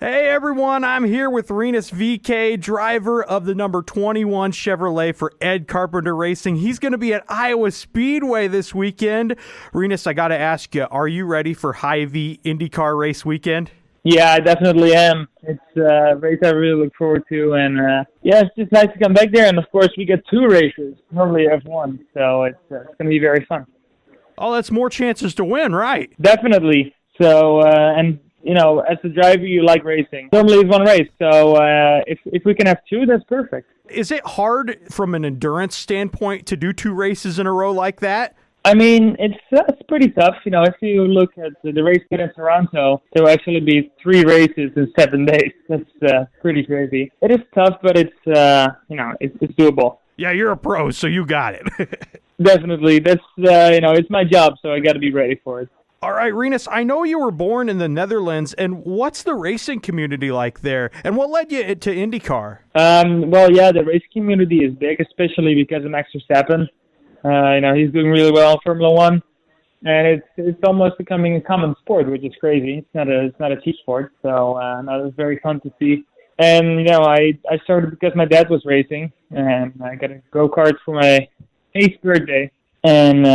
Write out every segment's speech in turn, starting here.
Hey everyone, I'm here with Rinus VeeKay, driver of the number 21 Chevrolet for Ed Carpenter Racing. He's going to be at Iowa Speedway this weekend. Rinus, I got to ask you, are you ready for Hy-Vee Indy Car Race Weekend? Yeah, I definitely am. It's a race I really look forward to, and it's just nice to come back there. And of course, we get two races. Normally, I have one, so it's going to be very fun. Oh, that's more chances to win, right? Definitely. So, as a driver, you like racing. Normally, it's one race, so if we can have two, that's perfect. Is it hard from an endurance standpoint to do two races in a row like that? I mean, it's pretty tough. If you look at the race in Toronto, there will actually be 3 races in 7 days. That's pretty crazy. It is tough, but it's doable. Yeah, you're a pro, so you got it. Definitely. That's, it's my job, so I got to be ready for it. All right, Rinus, I know you were born in the Netherlands, and what's the racing community like there? And what led you to IndyCar? The race community is big, especially because of Max Verstappen. He's doing really well in Formula One, and it's almost becoming a common sport, which is crazy. It's not a team sport, so that was very fun to see. And I started because my dad was racing, and I got a go-kart for my 8th birthday, and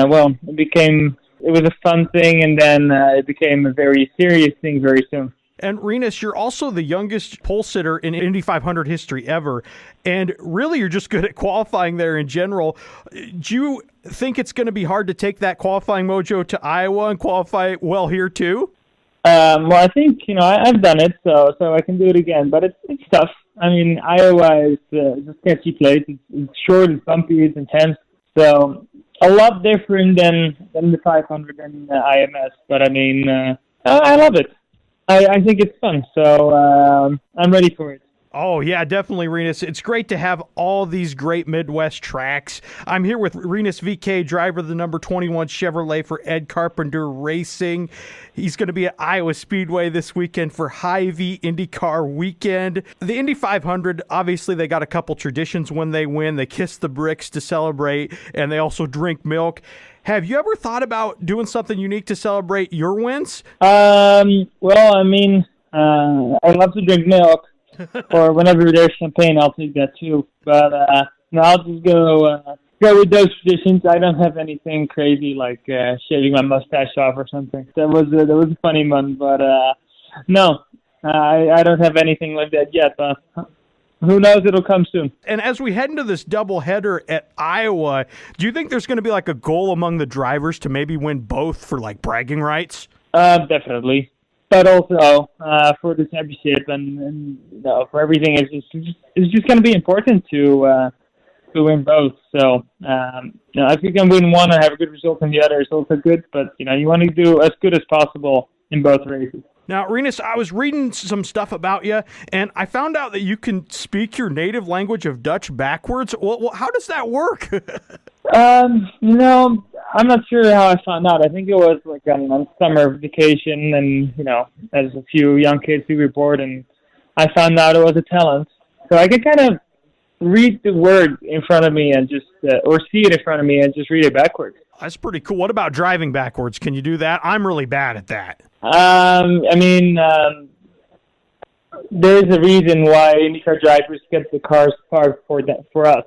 it was a fun thing, and then it became a very serious thing very soon. And Rinus, you're also the youngest pole sitter in Indy 500 history ever, and really you're just good at qualifying there in general. Do you think it's going to be hard to take that qualifying mojo to Iowa and qualify well here too? I think, I've done it, so I can do it again, but it's tough. I mean, Iowa is a sketchy place. It's short, it's bumpy, it's intense, so a lot different than the 500 and the IMS, but I mean, I love it. I think it's fun, so I'm ready for it. Oh, yeah, definitely, Rinus. It's great to have all these great Midwest tracks. I'm here with Rinus VeeKay, driver of the number 21 Chevrolet for Ed Carpenter Racing. He's going to be at Iowa Speedway this weekend for Hy-Vee Indy Car Weekend. The Indy 500, obviously, they got a couple traditions when they win. They kiss the bricks to celebrate, and they also drink milk. Have you ever thought about doing something unique to celebrate your wins? I love to drink milk. Or whenever there's champagne, I'll take that too. But I'll just go with those traditions. I don't have anything crazy like shaving my mustache off or something. That was a funny one, but no, I don't have anything like that yet. But who knows? It'll come soon. And as we head into this doubleheader at Iowa, do you think there's going to be like a goal among the drivers to maybe win both for like bragging rights? Definitely. But also for the championship and for everything, it's just going to be important to win both. So if you can win one and have a good result in the other, it's also good. But you want to do as good as possible in both races. Now, Rinus, I was reading some stuff about you, and I found out that you can speak your native language of Dutch backwards. Well, how does that work? I'm not sure how I found out. I think it was like on summer vacation, and as a few young kids we were bored, and I found out it was a talent. So I could kind of read the word in front of me and just, or see it in front of me and just read it backwards. That's pretty cool. What about driving backwards? Can you do that? I'm really bad at that. There's a reason why IndyCar drivers get the cars parked for us.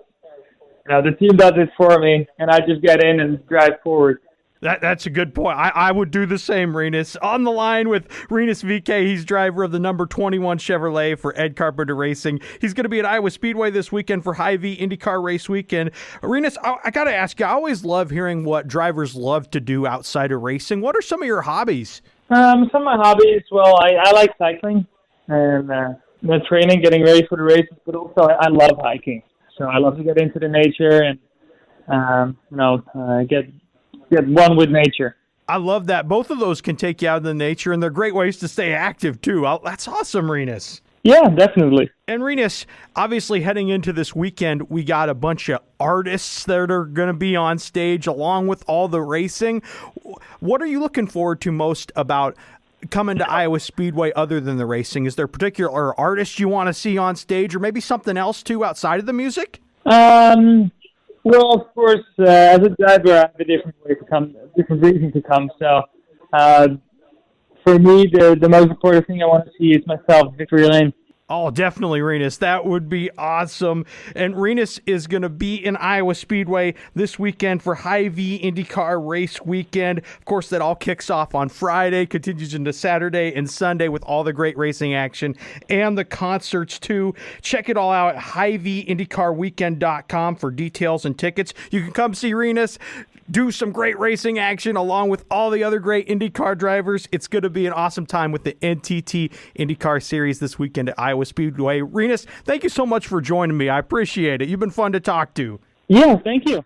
The team does it for me, and I just get in and drive forward. That's a good point. I would do the same, Rinus. On the line with Rinus VeeKay, he's driver of the number 21 Chevrolet for Ed Carpenter Racing. He's going to be at Iowa Speedway this weekend for Hy-Vee Indy Car Race Weekend. Rinus, I got to ask you, I always love hearing what drivers love to do outside of racing. What are some of your hobbies? Some of my hobbies, I like cycling and training, getting ready for the races, but also I love hiking. So I love to get into the nature and, get one with nature. I love that. Both of those can take you out in the nature, and they're great ways to stay active, too. That's awesome, Rinus. Yeah, definitely. And Rinus, obviously heading into this weekend, we got a bunch of artists that are going to be on stage along with all the racing. What are you looking forward to most about coming to Iowa Speedway other than the racing? Is there a particular artist you want to see on stage, or maybe something else, too, outside of the music? Well, of course, as a driver, I have a different reason to come. So, for me, the most important thing I want to see is myself, victory lane. Oh, definitely, Rinus. That would be awesome. And Rinus is going to be in Iowa Speedway this weekend for Hy-Vee Indy Car Race Weekend. Of course, that all kicks off on Friday, continues into Saturday and Sunday with all the great racing action and the concerts, too. Check it all out at Hy-VeeIndyCarWeekend.com for details and tickets. You can come see Rinus do some great racing action along with all the other great IndyCar drivers. It's going to be an awesome time with the NTT IndyCar Series this weekend at Iowa Speedway. Rinus, thank you so much for joining me. I appreciate it. You've been fun to talk to. Yeah, thank you.